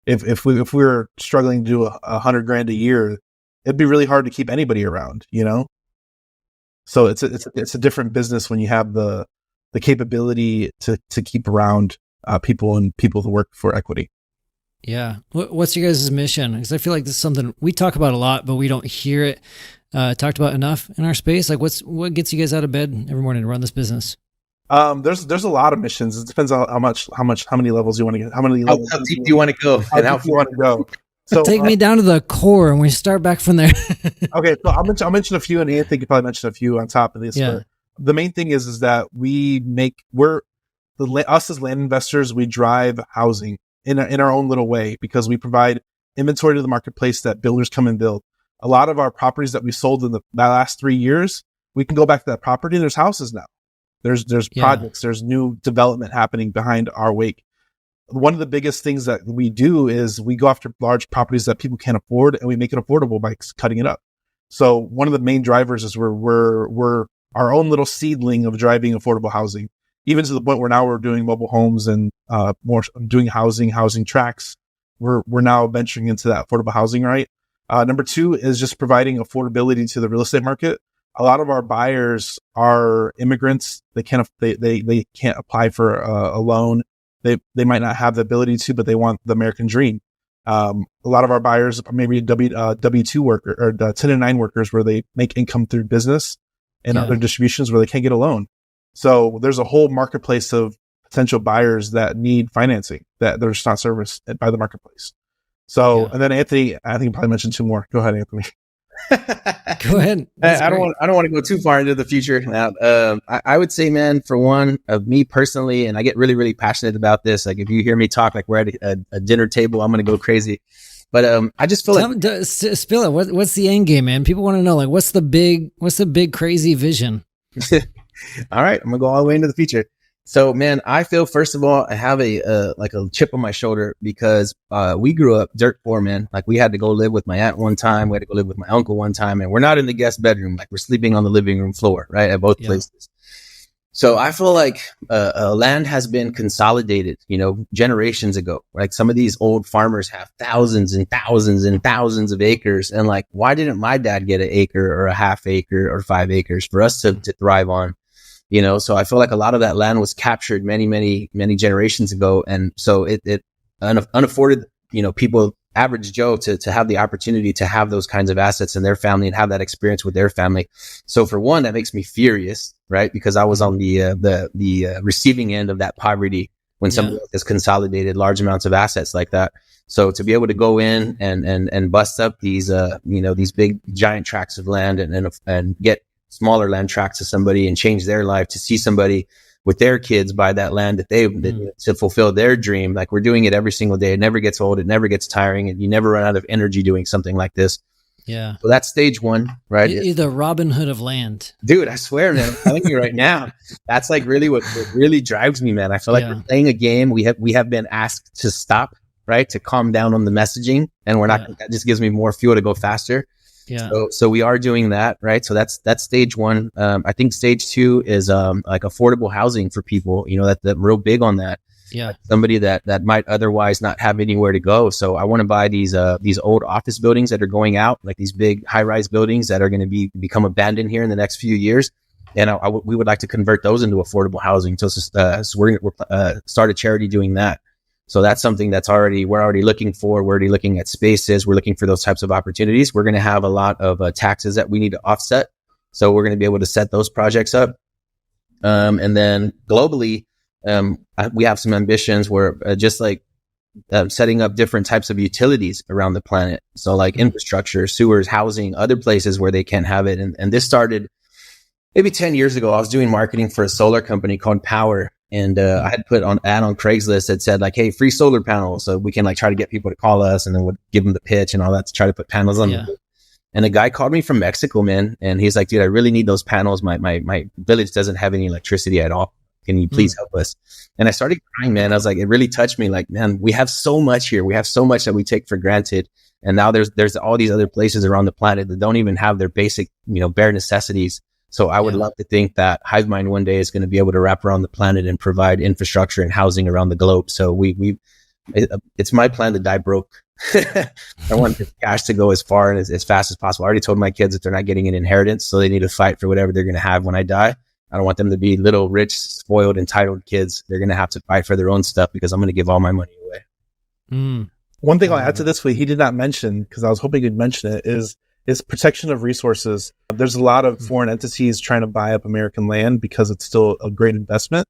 C: if we were struggling to do $100,000 a year, it'd be really hard to keep anybody around. You know, so it's a different business when you have the capability to keep around people to work for equity.
B: Yeah. What's your guys' mission? Because I feel like this is something we talk about a lot, but we don't hear it talked about enough in our space. Like what gets you guys out of bed every morning to run this business?
C: There's a lot of missions. It depends on how many levels you want to get. How
A: deep do you want to go?
C: And how deep you want to go. So
B: take me down to the core, and we start back from there.
C: Okay, so I'll mention a few, and Anthony could probably mention a few on top of this.
B: Yeah.
C: The main thing is that us as land investors, we drive housing in our own little way, because we provide inventory to the marketplace that builders come and build. A lot of our properties that we sold in the last 3 years, we can go back to that property and there's houses now. There's projects, there's new development happening behind our wake. One of the biggest things that we do is we go after large properties that people can't afford, and we make it affordable by cutting it up. So one of the main drivers is we're our own little seedling of driving affordable housing, even to the point where now we're doing mobile homes and more doing housing tracks. We're now venturing into that affordable housing, right? Number two is just providing affordability to the real estate market. A lot of our buyers are immigrants. They can't apply for a loan. They might not have the ability to, but they want the American dream. A lot of our buyers are maybe W-2 worker or 1099 workers, where they make income through business and other distributions where they can't get a loan. So there's a whole marketplace of potential buyers that need financing that they're just not serviced by the marketplace. So, and then Anthony, I think you probably mentioned two more. Go ahead, Anthony.
B: Go ahead.
A: I don't want to go too far into the future now. I would say, man, for one, of me personally, and I get really, really passionate about this. Like if you hear me talk, like we're at a dinner table, I'm going to go crazy. But I just feel
B: spill it. What's the end game, man? People want to know, like, what's the big crazy vision?
A: All right, I'm gonna go all the way into the future. So, man, I feel, first of all, I have a chip on my shoulder, because we grew up dirt poor, man. Like we had to go live with my aunt one time, we had to go live with my uncle one time, and we're not in the guest bedroom. Like we're sleeping on the living room floor, right, at both places. So I feel like land has been consolidated, generations ago. Like some of these old farmers have thousands and thousands and thousands of acres. And like, why didn't my dad get an acre or a half acre or 5 acres for us to thrive on? So I feel like a lot of that land was captured many, many, many generations ago. And so it unafforded, people, average Joe, to have the opportunity to have those kinds of assets in their family and have that experience with their family. So for one, that makes me furious, right? Because I was on the receiving end of that poverty when somebody has consolidated large amounts of assets like that. So to be able to go in and bust up these, these big giant tracts of land and get smaller land tracts to somebody and change their life, to see somebody with their kids buy that land to fulfill their dream. Like we're doing it every single day. It never gets old. It never gets tiring, and you never run out of energy doing something like this.
B: Yeah.
A: So that's stage one, right?
B: You're the Robin Hood of land.
A: Dude, I swear, man, I'm telling you right now, that's like really what really drives me, man. I feel like we're playing a game. We have been asked to stop, right? To calm down on the messaging, and we're not, that just gives me more fuel to go faster.
B: Yeah.
A: So we are doing that, right? So that's stage one. I think stage two is like affordable housing for people, you know, that real big on that.
B: Yeah.
A: Like somebody that might otherwise not have anywhere to go. So I want to buy these old office buildings that are going out, like these big high-rise buildings that are going to become abandoned here in the next few years. And we would like to convert those into affordable housing. So we're start a charity doing that. So that's something we're already looking for. We're already looking at spaces. We're looking for those types of opportunities. We're going to have a lot of taxes that we need to offset. So we're going to be able to set those projects up. And then globally, we have some ambitions where just like setting up different types of utilities around the planet. So like infrastructure, sewers, housing, other places where they can't have it. And this started maybe 10 years ago. I was doing marketing for a solar company called Power. And I had put on ad on Craigslist that said like, hey, free solar panels. So we can like try to get people to call us, and then we'll give them the pitch and all that to try to put panels on. Yeah. And a guy called me from Mexico, man. And he's like, dude, I really need those panels. My village doesn't have any electricity at all. Can you please help us? And I started crying, man. I was like, it really touched me. Like, man, we have so much here. We have so much that we take for granted. And now there's all these other places around the planet that don't even have their basic, you know, bare necessities. So I would love to think that HiveMind one day is going to be able to wrap around the planet and provide infrastructure and housing around the globe. So it's my plan to die broke. I want the cash to go as far and as fast as possible. I already told my kids that they're not getting an inheritance, so they need to fight for whatever they're going to have when I die. I don't want them to be little, rich, spoiled, entitled kids. They're going to have to fight for their own stuff because I'm going to give all my money away.
C: One thing I'll add to this, what he did not mention, because I was hoping he'd mention it, is protection of resources. There's a lot of foreign entities trying to buy up American land because it's still a great investment.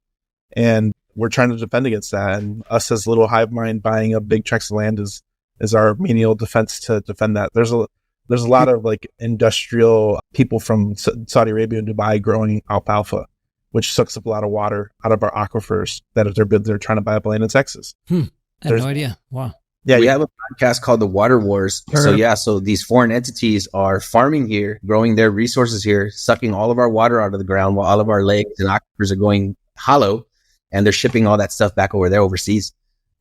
C: And we're trying to defend against that. And us as little HiveMind buying up big tracts of land is our menial defense to defend that. There's a lot of like industrial people from Saudi Arabia and Dubai growing alfalfa, which sucks up a lot of water out of our aquifers that they're trying to buy up land in Texas.
B: I had no idea. Wow.
A: Yeah, we have a podcast called The Water Wars. Sure. So these foreign entities are farming here, growing their resources here, sucking all of our water out of the ground while all of our lakes and aquifers are going hollow, and they're shipping all that stuff back over there overseas.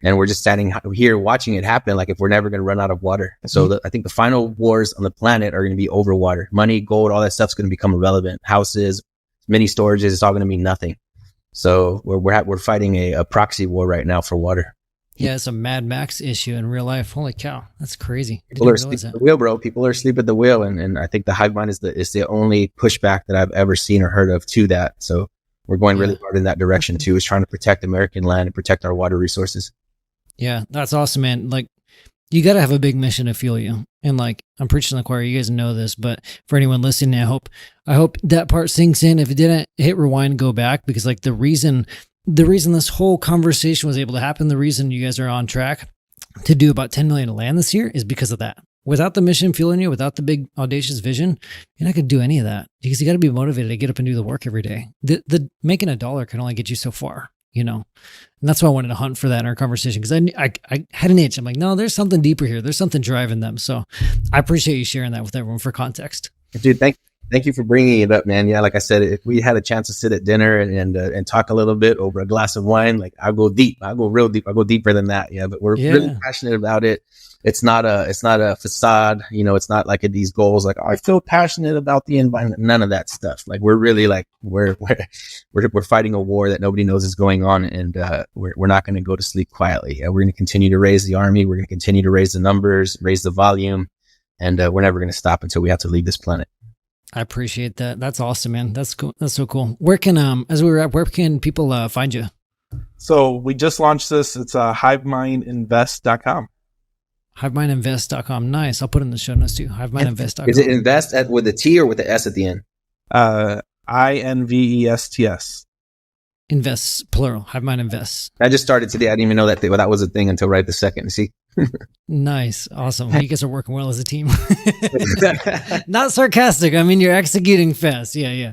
A: And we're just standing here watching it happen, like if we're never going to run out of water. So I think the final wars on the planet are going to be over water. Money, gold, all that stuff's going to become irrelevant. Houses, mini storages, it's all going to mean nothing. So we're fighting a proxy war right now for water.
B: Yeah, it's a Mad Max issue in real life. Holy cow, that's crazy.
A: People are asleep at the wheel, bro. People are asleep at the wheel, and I think the HiveMind is the only pushback that I've ever seen or heard of to that. So we're going really hard in that direction too, is trying to protect American land and protect our water resources. Yeah,
B: that's awesome, man. Like, you got to have a big mission to fuel you. And like, I'm preaching to the choir. You guys know this, but for anyone listening, I hope that part sinks in. If it didn't, hit rewind, go back, because like the reason this whole conversation was able to happen, the reason you guys are on track to do about 10 million of land this year is because of that. Without the mission fueling you, without the big audacious vision, you're not going to do any of that, because you got to be motivated to get up and do the work every day. The making $1 can only get you so far, you know? And that's why I wanted to hunt for that in our conversation, because I had an itch. I'm like, no, there's something deeper here. There's something driving them. So I appreciate you sharing that with everyone for context.
A: Dude, thank you for bringing it up, man. Yeah, like I said, if we had a chance to sit at dinner and talk a little bit over a glass of wine, like I'll go deep. I'll go real deep. I'll go deeper than that. Yeah, but we're really passionate about it. It's not a facade. You know, it's not like these goals like, oh, I feel passionate about the environment. None of that stuff. Like we're really like we're fighting a war that nobody knows is going on, and we're not going to go to sleep quietly. We're going to continue to raise the army. We're going to continue to raise the numbers, raise the volume, and we're never going to stop until we have to leave this planet.
B: I appreciate that. That's awesome, man. That's cool. That's so cool. Where can where can people find you?
C: So we just launched this. It's HiveMindInvest.com.
B: HiveMindInvest.com. Nice. I'll put it in the show notes too. HiveMindInvest.com.
A: Is it invest with a T or with the S at the end?
C: INVESTS.
B: Invest, plural. HiveMind Invest.
A: I just started today. I didn't even know that that was a thing until right this second. See?
B: Nice. Awesome. You guys are working well as a team. Not sarcastic. I mean, you're executing fast. Yeah.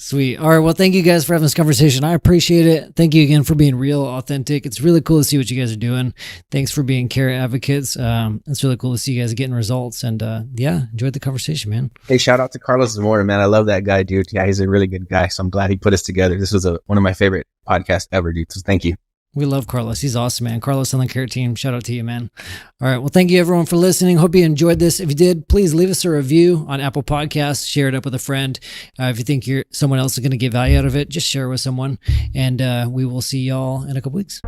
B: Sweet. All right. Well, thank you guys for having this conversation. I appreciate it. Thank you again for being real, authentic. It's really cool to see what you guys are doing. Thanks for being care advocates. It's really cool to see you guys getting results. And yeah, enjoyed the conversation, man.
A: Hey, shout out to Carlos Zamora, man. I love that guy, dude. Yeah, he's a really good guy. So I'm glad he put us together. This was one of my favorite podcasts ever, dude. So thank you.
B: We love Carlos. He's awesome, man. Carlos on the care team. Shout out to you, man. All right. Well, thank you everyone for listening. Hope you enjoyed this. If you did, please leave us a review on Apple Podcasts. Share it up with a friend. If you think someone else is going to get value out of it, just share it with someone. And we will see y'all in a couple weeks.